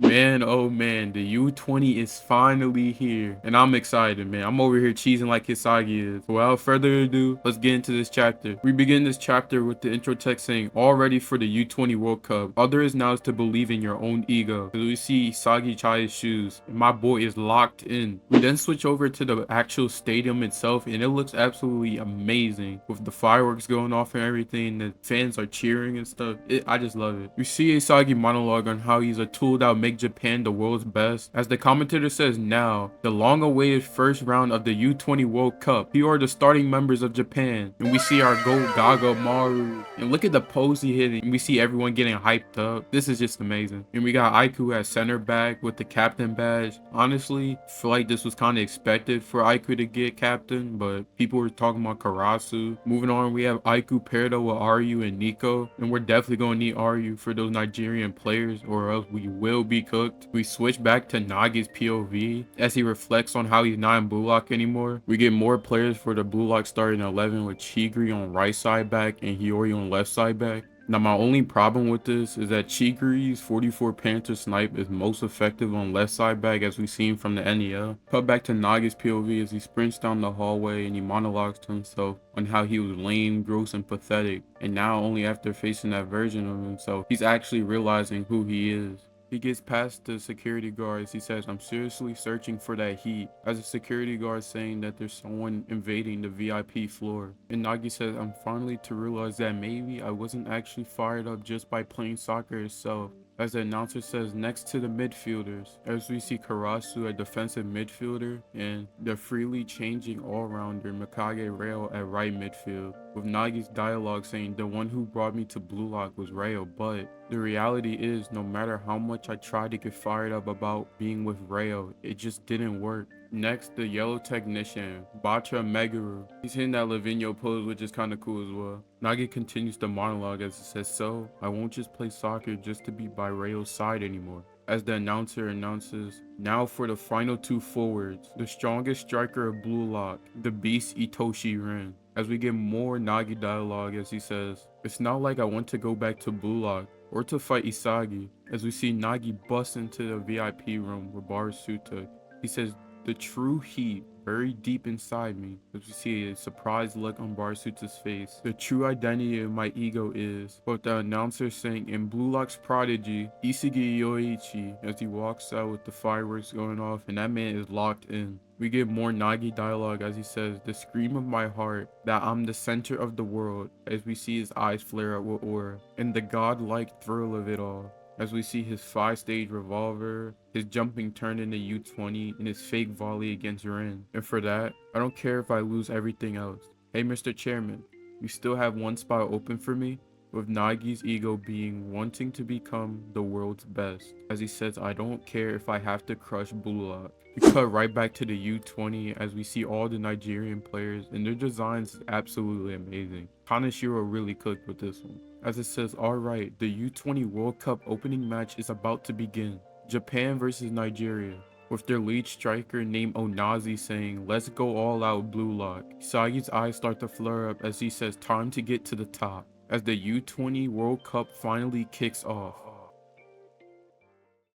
Man, oh man, the U-20 is finally here, and I'm excited, man. I'm over here cheesing like Isagi is. Without further ado, let's get into this chapter. We begin this chapter with the intro text saying, all ready for the U-20 World Cup. All there is now is to believe in your own ego. As we see Isagi tie his shoes, and my boy is locked in. We then switch over to the actual stadium itself, and it looks absolutely amazing with the fireworks going off and everything. The fans are cheering and stuff. I just love it. We see Isagi monologue on how he's a tool that will make Japan the world's best. As the commentator says, now, the long-awaited first round of the U-20 World Cup. Here are the starting members of Japan. And we see our GOAT Gaga Maru. And look at the pose he hit, and we see everyone getting hyped up. This is just amazing. And we got Aiku at center back with the captain badge. Honestly, I feel like this was kind of expected for Aiku to get captain, but people were talking about Karasu. Moving on, we have Aiku paired up with Ryu and Nico. And we're definitely going to need Ryu for those Nigerian players, or else we will be cooked. We switch back to Nagi's POV as he reflects on how he's not in BLUELOCK anymore. We get more players for the BLUELOCK starting 11 with Chigri on right side back and Hiryo on left side back. Now my only problem with this is that Chigri's 44 Panther snipe is most effective on left side back, as we've seen from the NEL. Cut back to Nagi's POV as he sprints down the hallway and he monologues to himself on how he was lame, gross, and pathetic. And now only after facing that version of himself, he's actually realizing who he is. He gets past the security guards. He says, I'm seriously searching for that heat, as a security guard saying that there's someone invading the VIP floor. And Nagi says, I'm finally to realize that maybe I wasn't actually fired up just by playing soccer itself. As the announcer says, next to the midfielders, as we see Karasu, a defensive midfielder, and the freely changing all-rounder Mikage Rail at right midfield, with Nagi's dialogue saying, the one who brought me to BLUELOCK was Rail, but the reality is, no matter how much I tried to get fired up about being with Rail, it just didn't work. Next, the yellow technician, Bachira Meguru. He's hitting that Lavinho pose, which is kind of cool as well. Nagi continues the monologue as it says, so, I won't just play soccer just to be by Rayo's side anymore. As the announcer announces, now for the final two forwards, the strongest striker of BLUELOCK, the beast Itoshi Ren. As we get more Nagi dialogue as he says, it's not like I want to go back to BLUELOCK or to fight Isagi. As we see Nagi bust into the VIP room with Barou. He says, the true heat buried deep inside me, as we see a surprised look on Barsu's face. The true identity of my ego is what the announcer saying in BLUELOCK's prodigy, Isagi Yoichi, as he walks out with the fireworks going off, and that man is locked in. We get more Nagi dialogue as he says, the scream of my heart, that I'm the center of the world, as we see his eyes flare up with aura, and the godlike thrill of it all. As we see his 5-stage revolver, his jumping turn in the U-20, and his fake volley against Ren. And for that, I don't care if I lose everything else. Hey Mr. Chairman, you still have one spot open for me? With Nagi's ego being wanting to become the world's best. As he says, I don't care if I have to crush BLUELOCK. We cut right back to the U-20 as we see all the Nigerian players, and their designs is absolutely amazing. Kaneshiro really cooked with this one. As it says, alright, the U-20 World Cup opening match is about to begin. Japan versus Nigeria, with their lead striker named Onazi saying, let's go all out BLUELOCK. Isagi's eyes start to flare up as he says, time to get to the top. As the U-20 World Cup finally kicks off.